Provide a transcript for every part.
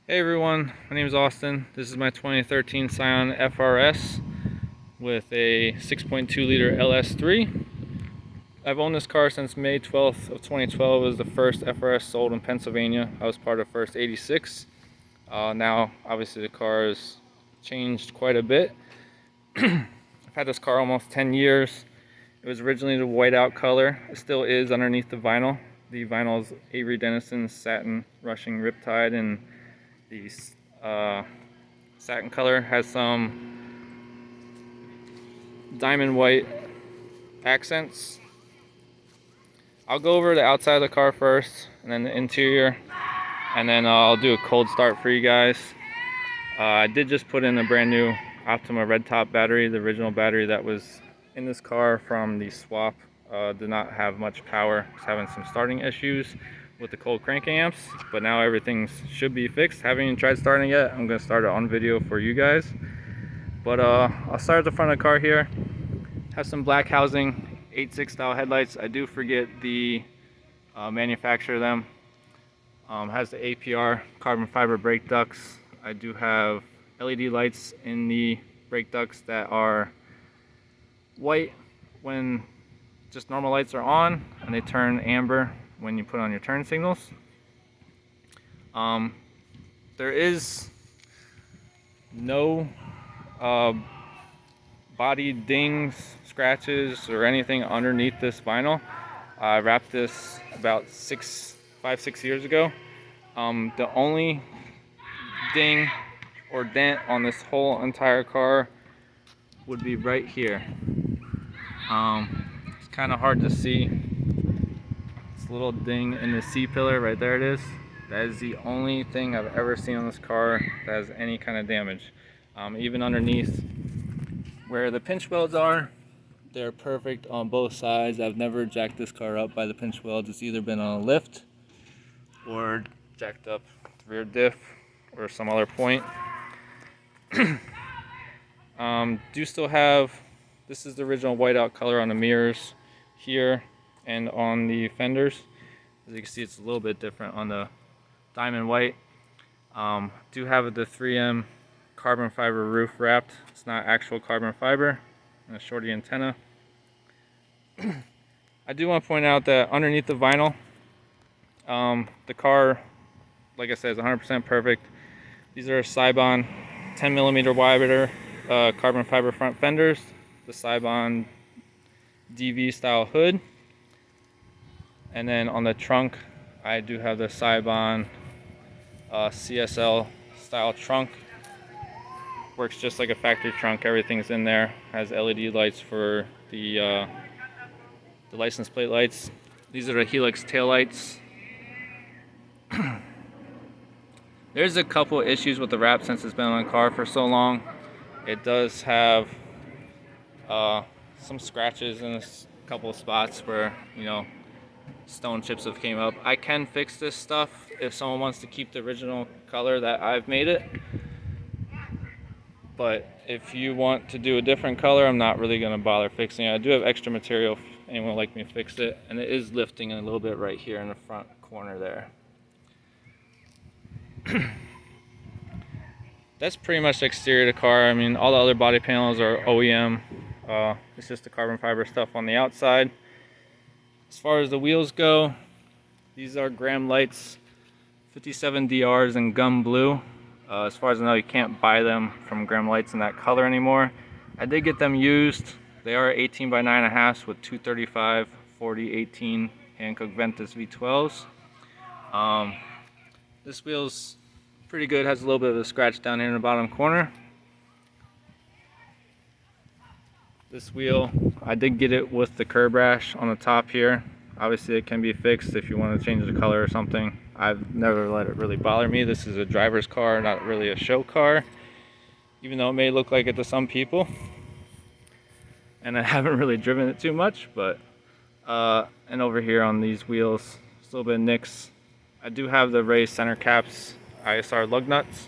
Hey everyone, my name is Austin. This is my 2013 Scion FR-S with a 6.2 liter LS3. I've owned this car since May 12th of 2012. It was the first FR-S sold in Pennsylvania. I was part of First 86. Now, obviously the car has changed quite a bit. I've had this car almost 10 years. It was originally the whiteout color. It still is underneath the vinyl. The vinyl is Avery, Dennison, Satin, Rushing, Riptide, and the satin color has some diamond white accents. I'll go over the outside of the car first, and then the interior, and then I'll do a cold start for you guys. I did just put in a brand new Optima Red Top Battery. The original battery that was in this car from the swap did not have much power. I was having some starting issues with the cold cranking amps, but now everything should be fixed. Haven't even tried starting yet. I'm going to start it on video for you guys. But I'll start at the front of the car here. Has some black housing, 8.6 style headlights. I do forget the manufacturer of them. Has the APR carbon fiber brake ducts. I do have LED lights in the brake ducts that are white when just normal lights are on, and they turn amber when you put on your turn signals. There is no body dings, scratches, or anything underneath this vinyl. I wrapped this about 5-6 years ago. The only ding or dent on this whole entire car would be right here. It's kind of hard to see. This little ding in the C-pillar, right there it is. That is the only thing I've ever seen on this car that has any kind of damage. Even underneath where the pinch welds are, they're perfect on both sides. I've never jacked this car up by the pinch welds. It's either been on a lift or jacked up the rear diff or some other point. Do still have, this is the original whiteout color on the mirrors here and on the fenders. As you can see, it's a little bit different on the diamond white. Do have the 3M carbon fiber roof wrapped. It's not actual carbon fiber. And a Shorty antenna. I do want to point out that underneath the vinyl, the car, like I said, is 100% perfect. These are Seibon 10mm wider carbon fiber front fenders, the Seibon DV style hood, and then on the trunk I do have the Seibon CSL style trunk. Works just like a factory trunk. Everything's in there. Has LED lights for the license plate lights. These are the Helix tail lights. There's a couple issues with the wrap since it's been on the car for so long. It does have some scratches in a couple of spots where, you know, stone chips have came up. I can fix this stuff if someone wants to keep the original color that I've made it. But if you want to do a different color, I'm not really going to bother fixing it. I do have extra material if anyone would like me to fix it. And it is lifting a little bit right here in the front corner there. That's pretty much the exterior of the car. I mean, all the other body panels are OEM. It's just the carbon fiber stuff on the outside. As far as the wheels go, these are Graham Lights 57 DRs in gum blue. As far as I know, you can't buy them from Graham Lights in that color anymore. I did get them used. They are 18 by 9.5 with 235, 40, 18 Hankook Ventus V12s. This wheel's pretty good. Has a little bit of a scratch down here in the bottom corner. This wheel, I did get it with the curb rash on the top here. Obviously it can be fixed if you want to change the color or something. I've never let it really bother me. This is a driver's car, not really a show car, even though it may look like it to some people. And I haven't really driven it too much, but and over here on these wheels, a little bit of nicks. I do have the raised center caps, ISR lug nuts.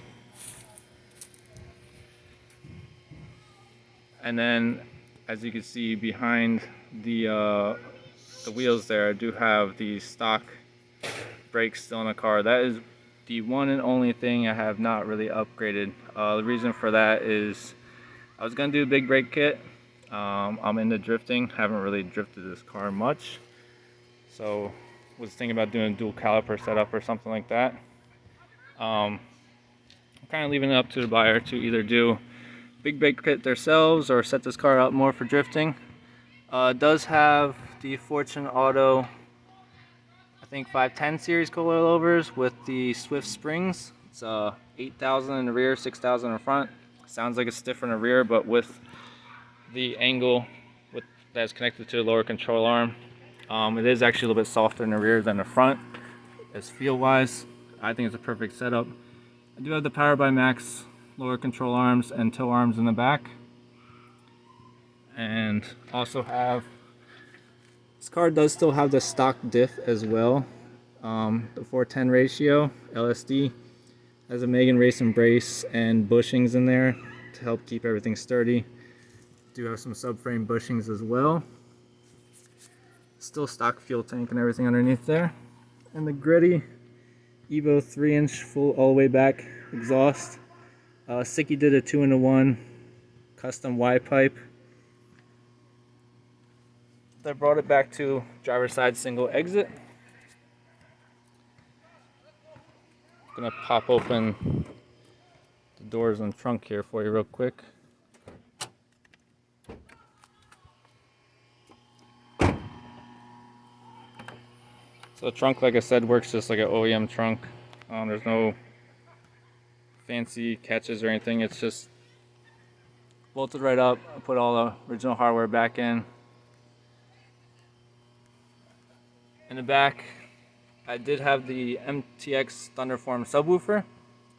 And then, as you can see behind the wheels there, I do have the stock brakes still in the car. That is the one and only thing I have not really upgraded. The reason for that is I was gonna do a big brake kit. I'm into drifting, haven't really drifted this car much, so was thinking about doing a dual caliper setup or something like that. I'm kind of leaving it up to the buyer to either do big brake kit themselves or set this car up more for drifting. It does have the Fortune Auto, I think 510 series coilovers with the Swift springs. It's 8,000 in the rear, 6,000 in the front. Sounds like it's stiffer in the rear, but with the angle that's connected to the lower control arm, it is actually a little bit softer in the rear than the front. As feel wise, I think it's a perfect setup. I do have the Power by Max lower control arms and tow arms in the back, and also have, this car does still have the stock diff as well. The 410 ratio LSD has a Megan racing brace and bushings in there to help keep everything sturdy. Do have some subframe bushings as well. Still stock fuel tank and everything underneath there. And the Gritty Evo 3-inch full all the way back exhaust. Sicky did a 2-in-1 custom Y pipe. They brought it back to driver's side single exit. Gonna pop open the doors and trunk here for you real quick. So the trunk, like I said, works just like an OEM trunk. There's no fancy catches or anything. It's just bolted right up. I put all the original hardware back in. In the back, I did have the MTX Thunderform subwoofer.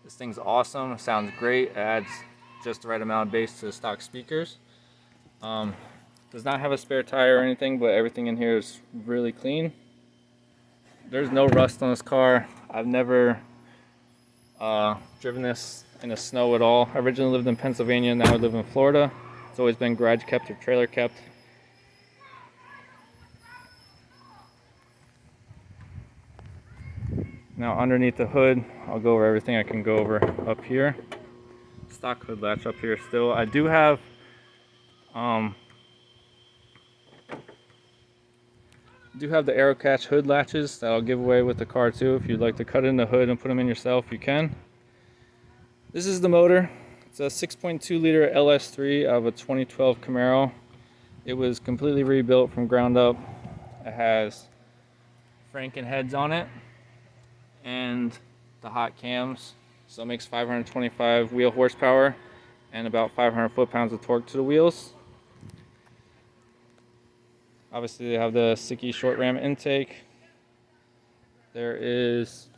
This thing's awesome. It sounds great. It adds just the right amount of bass to the stock speakers. Does not have a spare tire or anything, but everything in here is really clean. There's no rust on this car. I've never driven this in the snow at all. I originally lived in Pennsylvania, now I live in Florida. It's always been garage kept or trailer kept. Now underneath the hood, I'll go over everything I can go over up here. Stock hood latch up here still. I do have the Aero Catch hood latches that I'll give away with the car too. If you'd like to cut in the hood and put them in yourself, you can. This is the motor. It's a 6.2 liter LS3 of a 2012 Camaro. It was completely rebuilt from ground up. It has Franken heads on it and the hot cams, so it makes 525 wheel horsepower and about 500 foot-pounds of torque to the wheels. Obviously they have the Sicky short ram intake. There is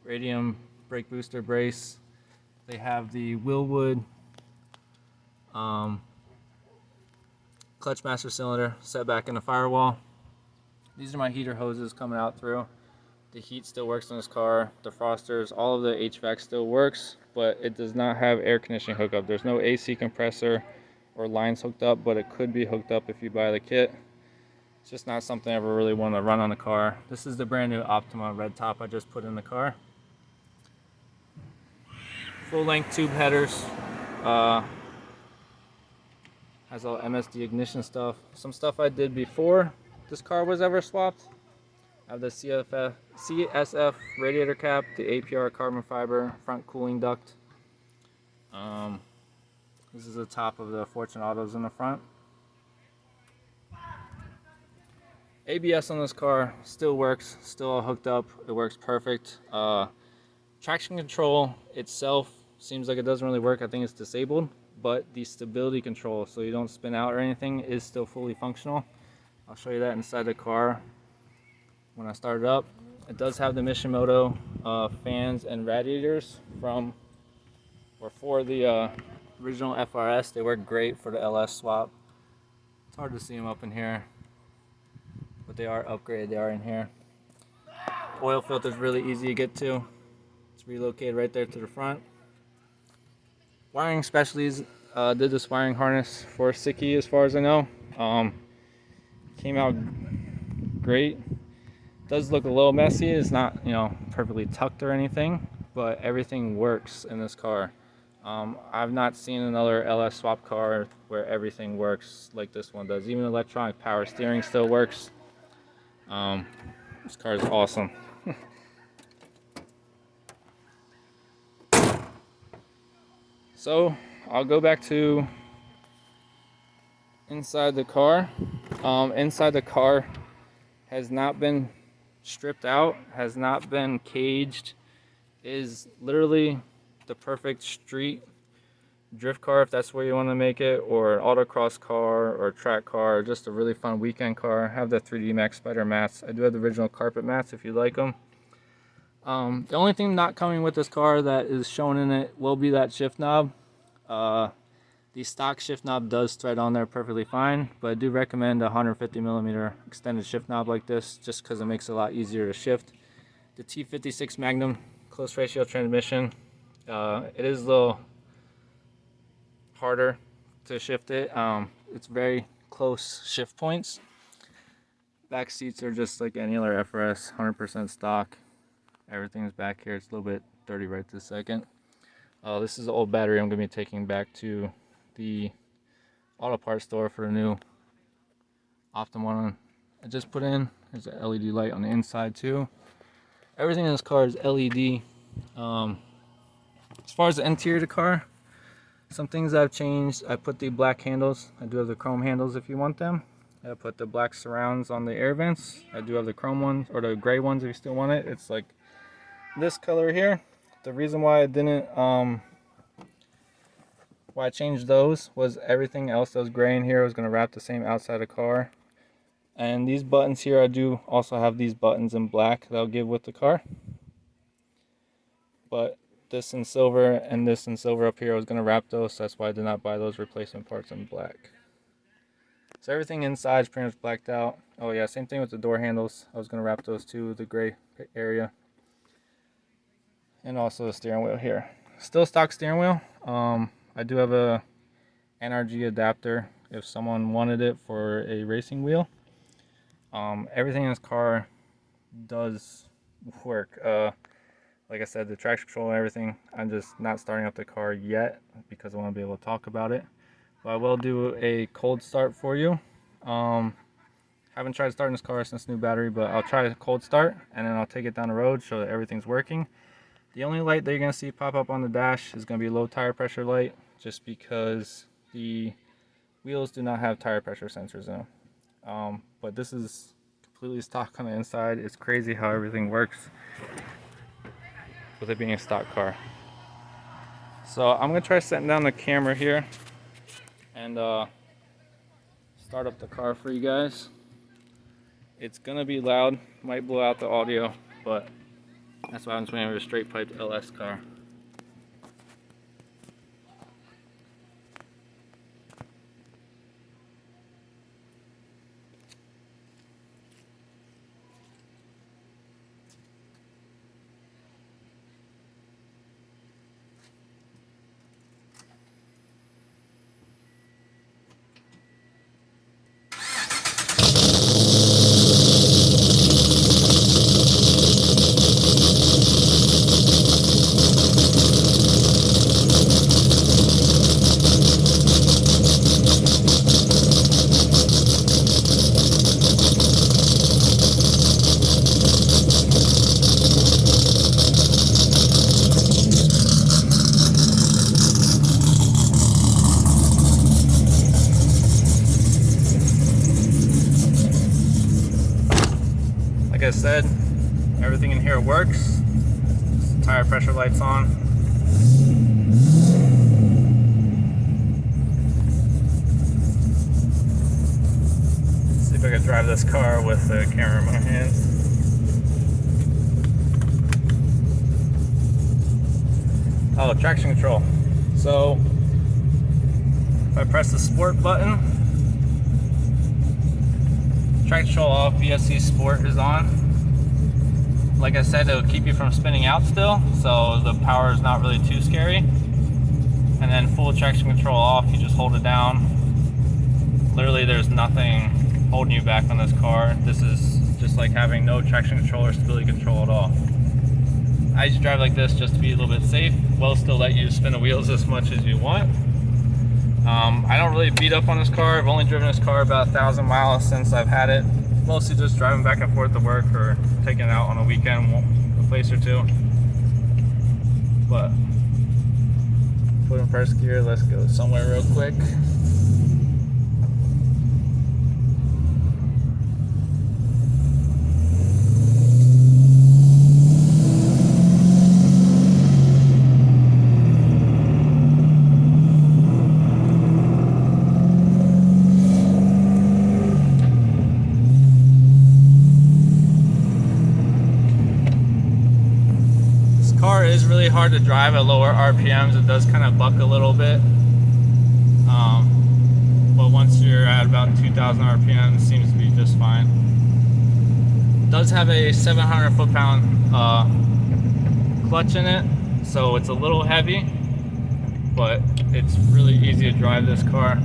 Radium brake booster brace. They have the Willwood clutch master cylinder set back in the firewall. These are my heater hoses coming out through. The heat still works on this car. Defrosters, all of the HVAC still works, but it does not have air conditioning hookup. There's no AC compressor or lines hooked up, but it could be hooked up if you buy the kit. It's just not something I ever really want to run on the car. This is the brand new Optima Red Top I just put in the car. Full length tube headers. Has all MSD ignition stuff. Some stuff I did before this car was ever swapped. I have the CSF radiator cap, the APR carbon fiber front cooling duct. This is the top of the Fortune Autos in the front. ABS on this car still works, still all hooked up. It works perfect. Traction control itself seems like it doesn't really work. I think it's disabled, but the stability control, so you don't spin out or anything, is still fully functional. I'll show you that inside the car when I start it up. It does have the Mishimoto fans and radiators for the original FR-S. They work great for the LS swap. It's hard to see them up in here, but they are upgraded. They are in here. Oil filter is really easy to get to. It's relocated right there to the front. Wiring specialties did this wiring harness for Sicky as far as I know. Came out great. Does look a little messy. It's not, you know, perfectly tucked or anything, but everything works in this car. I've not seen another LS swap car where everything works like this one does. Even electronic power steering still works. This car is awesome. So I'll go back to inside the car. Inside the car has not been stripped out, has not been caged, is literally the perfect street drift car if that's where you want to make it, or an autocross car or a track car, or just a really fun weekend car. I have the 3D Maxpider mats. I do have the original carpet mats if you like them. The only thing not coming with this car that is shown in it will be that shift knob. The stock shift knob does thread on there perfectly fine, but I do recommend a 150mm extended shift knob like this just because it makes it a lot easier to shift. The T56 Magnum close ratio transmission, it is a little harder to shift it. It's very close shift points. Back seats are just like any other FR-S, 100% stock. Everything's back here. It's a little bit dirty right this second. This is the old battery I'm going to be taking back to the auto parts store for the new Optima one I just put in. There's an LED light on the inside too. Everything in this car is LED. As far as the interior of the car, some things I've changed. I put the black handles. I do have the chrome handles if you want them. I put the black surrounds on the air vents. I do have the chrome ones, or the gray ones if you still want it. It's like this color here. The reason why I didn't, why I changed those was everything else that was gray in here was going to wrap the same outside of the car. And these buttons here, I do also have these buttons in black that I'll give with the car. But this in silver and this in silver up here, I was going to wrap those, so that's why I did not buy those replacement parts in black. So everything inside is pretty much blacked out. Oh yeah, same thing with the door handles. I was going to wrap those too, the gray area. And also the steering wheel here. Still stock steering wheel. I do have a NRG adapter if someone wanted it for a racing wheel. Everything in this car does work. Like I said, the traction control and everything, I'm just not starting up the car yet because I want to be able to talk about it. But I will do a cold start for you. Haven't tried starting this car since new battery, but I'll try a cold start and then I'll take it down the road, show that everything's working. The only light that you're going to see pop up on the dash is going to be low tire pressure light, just because the wheels do not have tire pressure sensors in them. But this is completely stock on the inside. It's crazy how everything works with it being a stock car. So I'm going to try setting down the camera here and start up the car for you guys. It's going to be loud, might blow out the audio, but that's why I'm just waiting for a straight pipe LS car. Like I said, everything in here works. Tire pressure lights on. Let's see if I can drive this car with the camera in my hands. Oh, traction control. So if I press the sport button, traction control off, VSC Sport is on. Like I said, it'll keep you from spinning out still, so the power is not really too scary. And then full traction control off, you just hold it down. Literally there's nothing holding you back on this car. This is just like having no traction control or stability control at all. I usually drive like this just to be a little bit safe, while still let you spin the wheels as much as you want. I don't really beat up on this car. I've only driven this car about 1,000 miles since I've had it. Mostly just driving back and forth to work or taking it out on a weekend, a place or two. But put in first gear, let's go somewhere real quick. Is really hard to drive at lower RPMs. It does kind of buck a little bit, but once you're at about 2,000 RPM, it seems to be just fine. It does have a 700 foot-pound clutch in it, so it's a little heavy, but it's really easy to drive this car.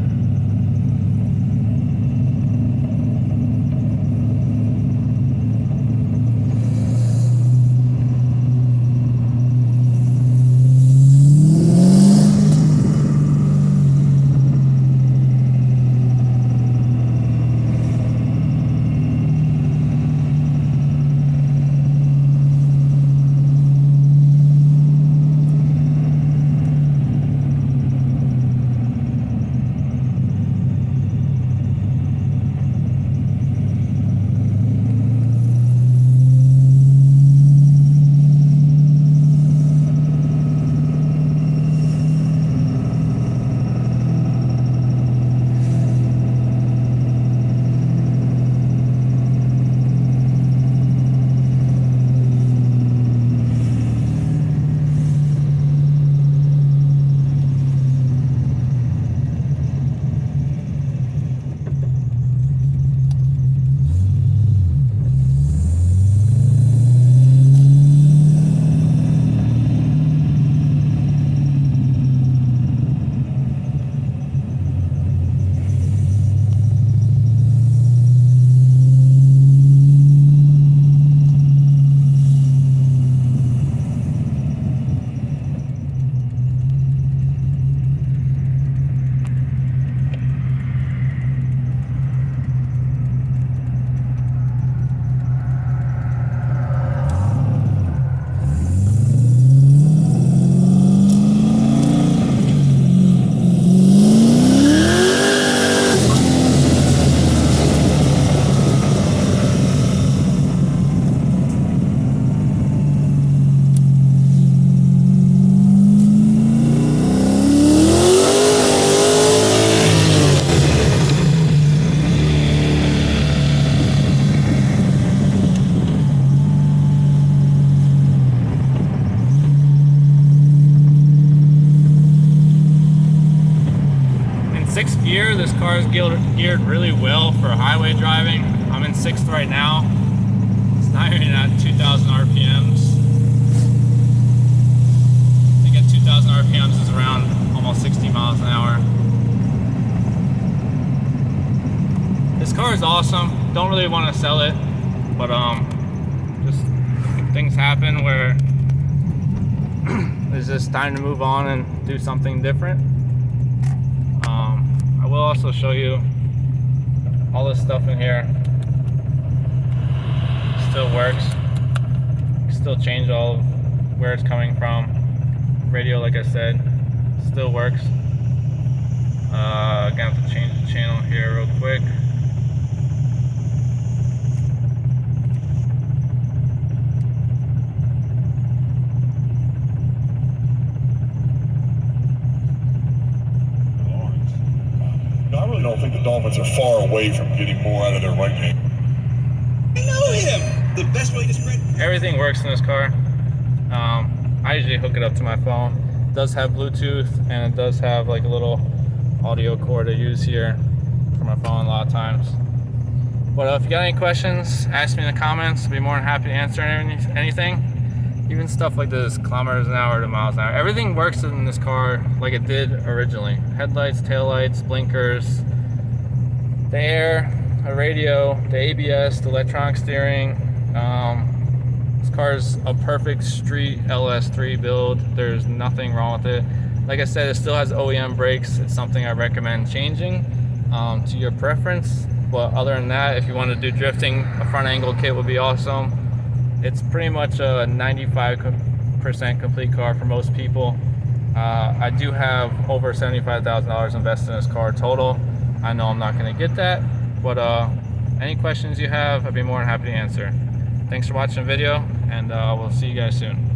gear. This car is geared really well for highway driving. I'm in 6th right now. It's not even at 2,000 RPMs. I think at 2,000 RPMs is around almost 60 miles an hour. This car is awesome. Don't really want to sell it, but just things happen where it's just time to move on and do something different. I will also show you all this stuff in here. Still works. Still change all of where it's coming from. Radio, like I said, still works. Gonna have to change the channel here real quick. I really don't think the Dolphins are far away from getting more out of their right hand. I know him! The best way to spread... Everything works in this car. I usually hook it up to my phone. It does have Bluetooth, and it does have like a little audio cord to use here for my phone a lot of times. But if you got any questions, ask me in the comments. I'll be more than happy to answer anything. Even stuff like this, kilometers an hour to miles an hour. Everything works in this car like it did originally. Headlights, taillights, blinkers, the air, a radio, the ABS, the electronic steering. This car is a perfect street LS3 build. There's nothing wrong with it. Like I said, it still has OEM brakes. It's something I recommend changing to your preference. But other than that, if you want to do drifting, a front angle kit would be awesome. It's pretty much a 95% complete car for most people. I do have over $75,000 invested in this car total. I know I'm not going to get that, but any questions you have, I'd be more than happy to answer. Thanks for watching the video, and we'll see you guys soon.